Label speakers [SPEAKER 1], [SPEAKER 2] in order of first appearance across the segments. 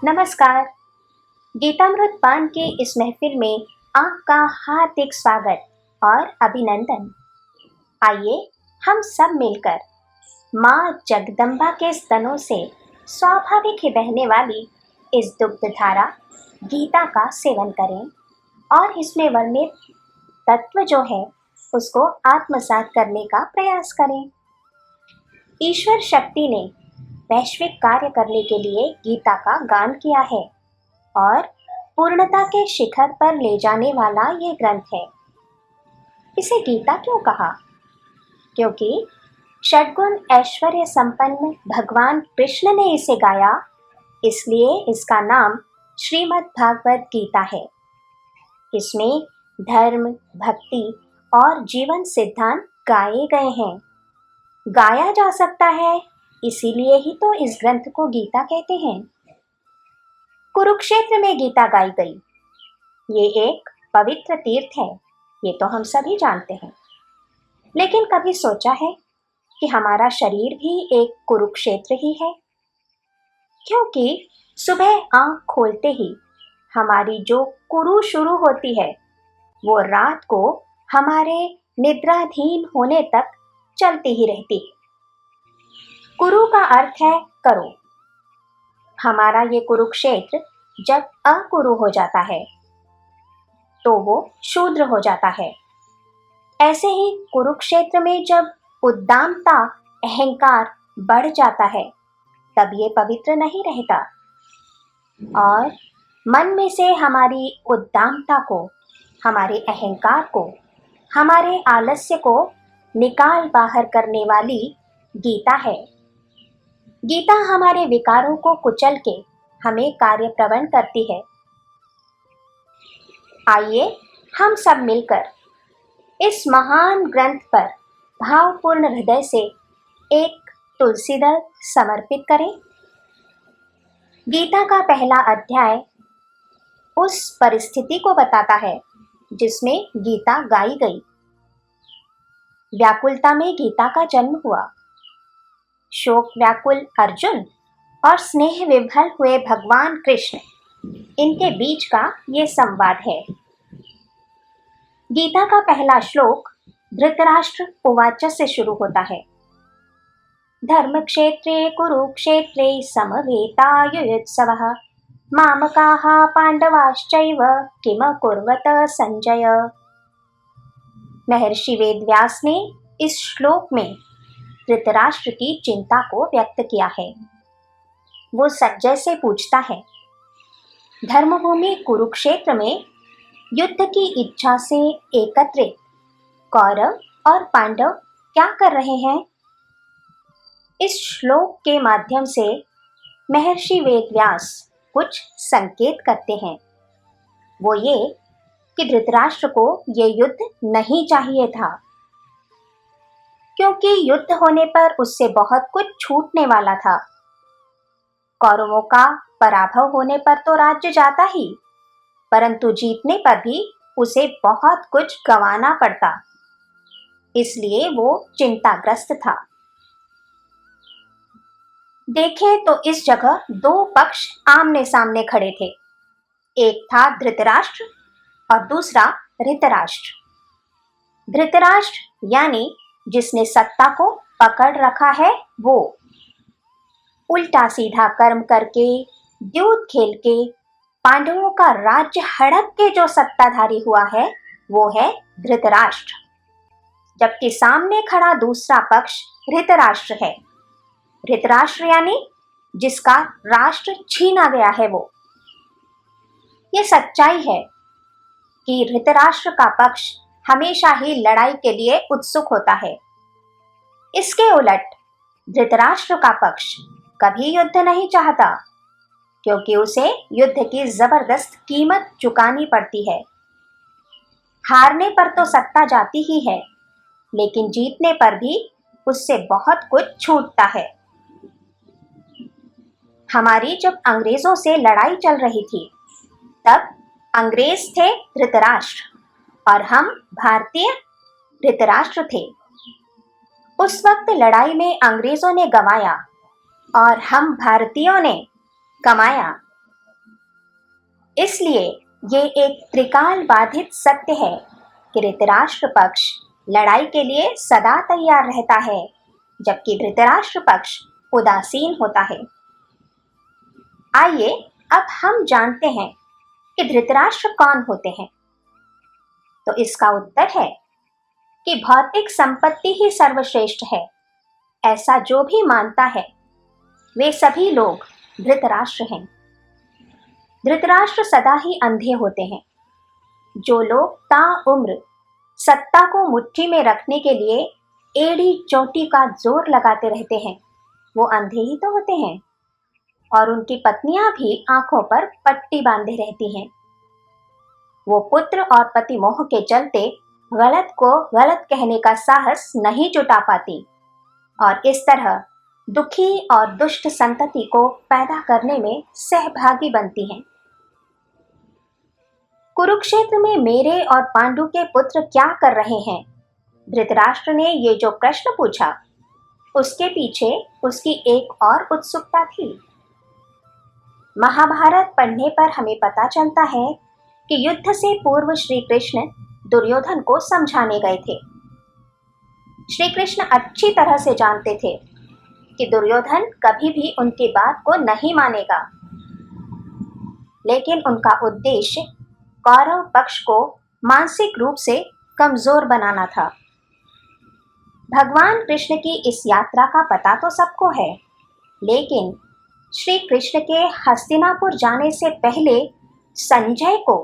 [SPEAKER 1] नमस्कार। गीतामृत पान की इस महफिल में आपका हार्दिक स्वागत और अभिनंदन। आइए हम सब मिलकर माँ जगदम्बा के स्तनों से स्वाभाविक ही बहने वाली इस दुग्धधारा गीता का सेवन करें और इसमें वर्णित तत्व जो है उसको आत्मसात करने का प्रयास करें। ईश्वर शक्ति ने वैश्विक कार्य करने के लिए गीता का गान किया है और पूर्णता के शिखर पर ले जाने वाला ये ग्रंथ है। इसे गीता क्यों कहा? क्योंकि षड्गुण ऐश्वर्य संपन्न भगवान कृष्ण ने इसे गाया, इसलिए इसका नाम श्रीमद् भागवत गीता है। इसमें धर्म, भक्ति और जीवन सिद्धांत गाए गए हैं। गाया जा सकता है, इसीलिए ही तो इस ग्रंथ को गीता कहते हैं। कुरुक्षेत्र में गीता गाई गई। ये एक पवित्र तीर्थ है, ये तो हम सभी जानते हैं। लेकिन कभी सोचा है कि हमारा शरीर भी एक कुरुक्षेत्र ही है? क्योंकि सुबह आंख खोलते ही हमारी जो कुरु शुरू होती है वो रात को हमारे निद्राधीन होने तक चलती ही रहती है। कुरु का अर्थ है करो। हमारा ये कुरुक्षेत्र जब अकुरु हो जाता है तो वो शूद्र हो जाता है। ऐसे ही कुरुक्षेत्र में जब उद्दामता, अहंकार बढ़ जाता है तब ये पवित्र नहीं रहता। और मन में से हमारी उद्दामता को, हमारे अहंकार को, हमारे आलस्य को निकाल बाहर करने वाली गीता है। गीता हमारे विकारों को कुचल के हमें कार्यप्रवण करती है। आइए हम सब मिलकर इस महान ग्रंथ पर भावपूर्ण हृदय से एक तुलसी दल समर्पित करें। गीता का पहला अध्याय उस परिस्थिति को बताता है जिसमें गीता गाई गई। व्याकुलता में गीता का जन्म हुआ। शोक व्याकुल अर्जुन और स्नेह विभल हुए भगवान कृष्ण, इनके बीच का ये संवाद है। गीता का पहला श्लोक धृतराष्ट्र उवाच से शुरू होता है। धर्मक्षेत्रे कुरुक्षेत्रे समवेतायुयुत्सवः मामकाः पांडवाश्चैव किमकुर्वत संजय। महर्षि वेदव्यास ने इस श्लोक में धृतराष्ट्र की चिंता को व्यक्त किया है। वो संजय से पूछता है, धर्मभूमि कुरुक्षेत्र में युद्ध की इच्छा से एकत्रित कौरव और पांडव क्या कर रहे हैं? इस श्लोक के माध्यम से महर्षि वेदव्यास कुछ संकेत करते हैं। वो ये कि धृतराष्ट्र को ये युद्ध नहीं चाहिए था, क्योंकि युद्ध होने पर उससे बहुत कुछ छूटने वाला था। कौरवों का पराभव होने पर तो राज्य जाता ही, परंतु जीतने पर भी उसे बहुत कुछ गंवाना पड़ता। इसलिए वो चिंताग्रस्त था। देखें तो इस जगह दो पक्ष आमने सामने खड़े थे। एक था धृतराष्ट्र और दूसरा धृतराष्ट्र। धृतराष्ट्र यानी जिसने सत्ता को पकड़ रखा है, वो उल्टा सीधा कर्म करके, द्यूत खेल के पांडवों का राज्य हड़प के जो सत्ताधारी हुआ है वो है धृतराष्ट्र। जबकि सामने खड़ा दूसरा पक्ष धृतराष्ट्र है। धृतराष्ट्र यानी जिसका राष्ट्र छीना गया है वो। ये सच्चाई है कि धृतराष्ट्र का पक्ष हमेशा ही लड़ाई के लिए उत्सुक होता है। इसके उलट धृतराष्ट्र का पक्ष कभी युद्ध नहीं चाहता, क्योंकि उसे युद्ध की जबरदस्त कीमत चुकानी पड़ती है। हारने पर तो सत्ता जाती ही है, लेकिन जीतने पर भी उससे बहुत कुछ छूटता है। हमारी जब अंग्रेजों से लड़ाई चल रही थी तब अंग्रेज थे धृतराष्ट्र और हम भारतीय धृतराष्ट्र थे। उस वक्त लड़ाई में अंग्रेजों ने गंवाया और हम भारतीयों ने कमाया। इसलिए ये एक त्रिकाल बाधित सत्य है कि धृतराष्ट्र पक्ष लड़ाई के लिए सदा तैयार रहता है, जबकि धृतराष्ट्र पक्ष उदासीन होता है। आइए अब हम जानते हैं कि धृतराष्ट्र कौन होते हैं। तो इसका उत्तर है कि भौतिक संपत्ति ही सर्वश्रेष्ठ है, ऐसा जो भी मानता है वे सभी लोग धृतराष्ट्र हैं। धृतराष्ट्र सदा ही अंधे होते हैं। जो लोग ताउम्र सत्ता को मुट्ठी में रखने के लिए एड़ी चोटी का जोर लगाते रहते हैं, वो अंधे ही तो होते हैं। और उनकी पत्नियां भी आंखों पर पट्टी बांधे रहती हैं। वो पुत्र और पति मोह के चलते गलत को गलत कहने का साहस नहीं जुटा पाती और इस तरह दुखी और दुष्ट संतति को पैदा करने में सहभागी बनती हैं। कुरुक्षेत्र में मेरे और पांडु के पुत्र क्या कर रहे हैं? धृतराष्ट्र ने ये जो प्रश्न पूछा, उसके पीछे उसकी एक और उत्सुकता थी। महाभारत पढ़ने पर हमें पता चलता है कि युद्ध से पूर्व श्री कृष्ण दुर्योधन को समझाने गए थे। श्री कृष्ण अच्छी तरह से जानते थे कि दुर्योधन कभी भी उनकी बात को नहीं मानेगा, लेकिन उनका उद्देश्य कौरव पक्ष को मानसिक रूप से कमजोर बनाना था। भगवान कृष्ण की इस यात्रा का पता तो सबको है, लेकिन श्री कृष्ण के हस्तिनापुर जाने से पहले संजय को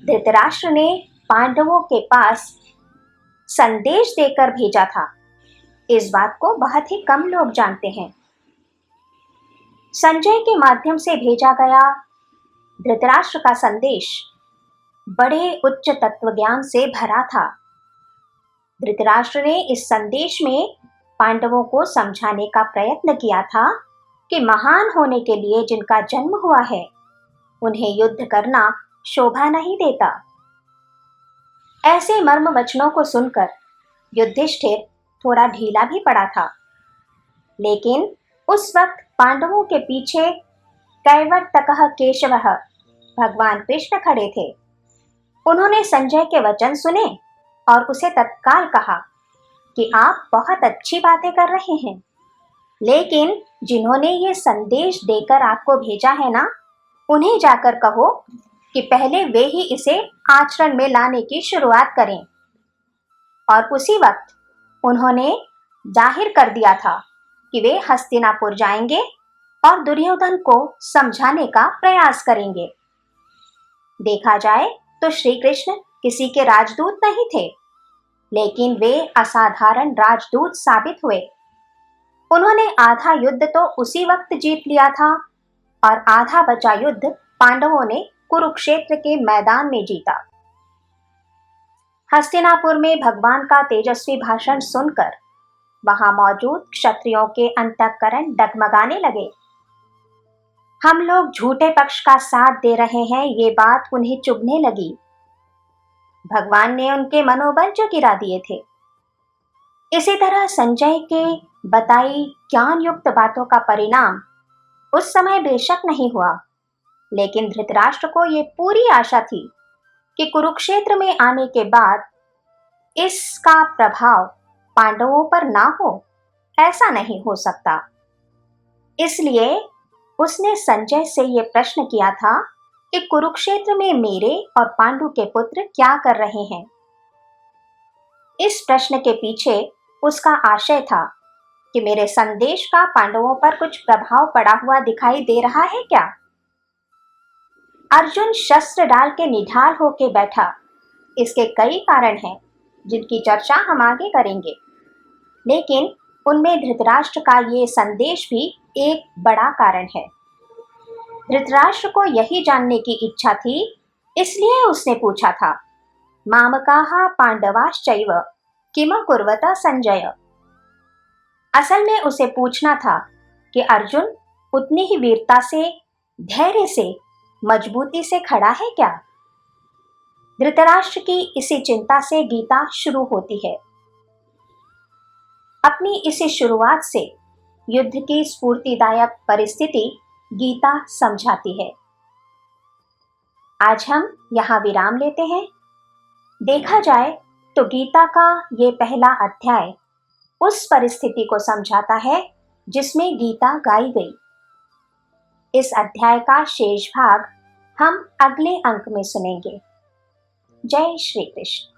[SPEAKER 1] धृतराष्ट्र ने पांडवों के पास संदेश देकर भेजा था। इस बात को बहुत ही कम लोग जानते हैं। संजय के माध्यम से भेजा गया धृतराष्ट्र का संदेश बड़े उच्च तत्वज्ञान से भरा था। धृतराष्ट्र ने इस संदेश में पांडवों को समझाने का प्रयत्न किया था कि महान होने के लिए जिनका जन्म हुआ है, उन्हें युद्ध करना शोभा नहीं देता। ऐसे मर्म वचनों को सुनकर युधिष्ठिर थोड़ा ढीला भी पड़ा था, लेकिन उस वक्त पांडवों के पीछे कैवर्तकः केशवः भगवान कृष्ण खड़े थे। उन्होंने संजय के वचन सुने और उसे तत्काल कहा कि आप बहुत अच्छी बातें कर रहे हैं, लेकिन जिन्होंने ये संदेश देकर आपको भेजा है ना, उन्हें जाकर कहो कि पहले वे ही इसे आचरण में लाने की शुरुआत करें। और उसी वक्त उन्होंने जाहिर कर दिया था कि वे हस्तिनापुर जाएंगे और दुर्योधन को समझाने का प्रयास करेंगे। देखा जाए तो श्री कृष्ण किसी के राजदूत नहीं थे, लेकिन वे असाधारण राजदूत साबित हुए। उन्होंने आधा युद्ध तो उसी वक्त जीत लिया था और आधा बचा युद्ध पांडवों ने कुरुक्षेत्र के मैदान में जीता। हस्तिनापुर में भगवान का तेजस्वी भाषण सुनकर वहां मौजूद क्षत्रियों के अंतःकरण डगमगाने लगे। हम लोग झूठे पक्ष का साथ दे रहे हैं, ये बात उन्हें चुभने लगी। भगवान ने उनके मनोबल जो गिरा दिए थे। इसी तरह संजय के बताई ज्ञान युक्त बातों का परिणाम उस समय बेशक नहीं हुआ, लेकिन धृतराष्ट्र को ये पूरी आशा थी कि कुरुक्षेत्र में आने के बाद इसका प्रभाव पांडवों पर ना हो, ऐसा नहीं हो सकता। इसलिए उसने संजय से ये प्रश्न किया था कि कुरुक्षेत्र में मेरे और पांडु के पुत्र क्या कर रहे हैं। इस प्रश्न के पीछे उसका आशय था कि मेरे संदेश का पांडवों पर कुछ प्रभाव पड़ा हुआ दिखाई दे रहा है क्या। अर्जुन शस्त्र डाल के निढाल होके बैठा, इसके कई कारण हैं जिनकी चर्चा हम आगे करेंगे, लेकिन उनमें धृतराष्ट्र का ये संदेश भी एक बड़ा कारण है। धृतराष्ट्र को यही जानने की इच्छा थी, इसलिए उसने पूछा था, मामकाः पांडवाश्चैव किम कुर्वत संजय। असल में उसे पूछना था कि अर्जुन उतनी ही वीरता से, धैर्य से, मजबूती से खड़ा है क्या। धृतराष्ट्र की इसी चिंता से गीता शुरू होती है। अपनी इसी शुरुआत से युद्ध की स्फूर्तिदायक परिस्थिति गीता समझाती है। आज हम यहाँ विराम लेते हैं। देखा जाए तो गीता का ये पहला अध्याय उस परिस्थिति को समझाता है जिसमें गीता गाई गई। इस अध्याय का शेष भाग हम अगले अंक में सुनेंगे। जय श्री कृष्ण।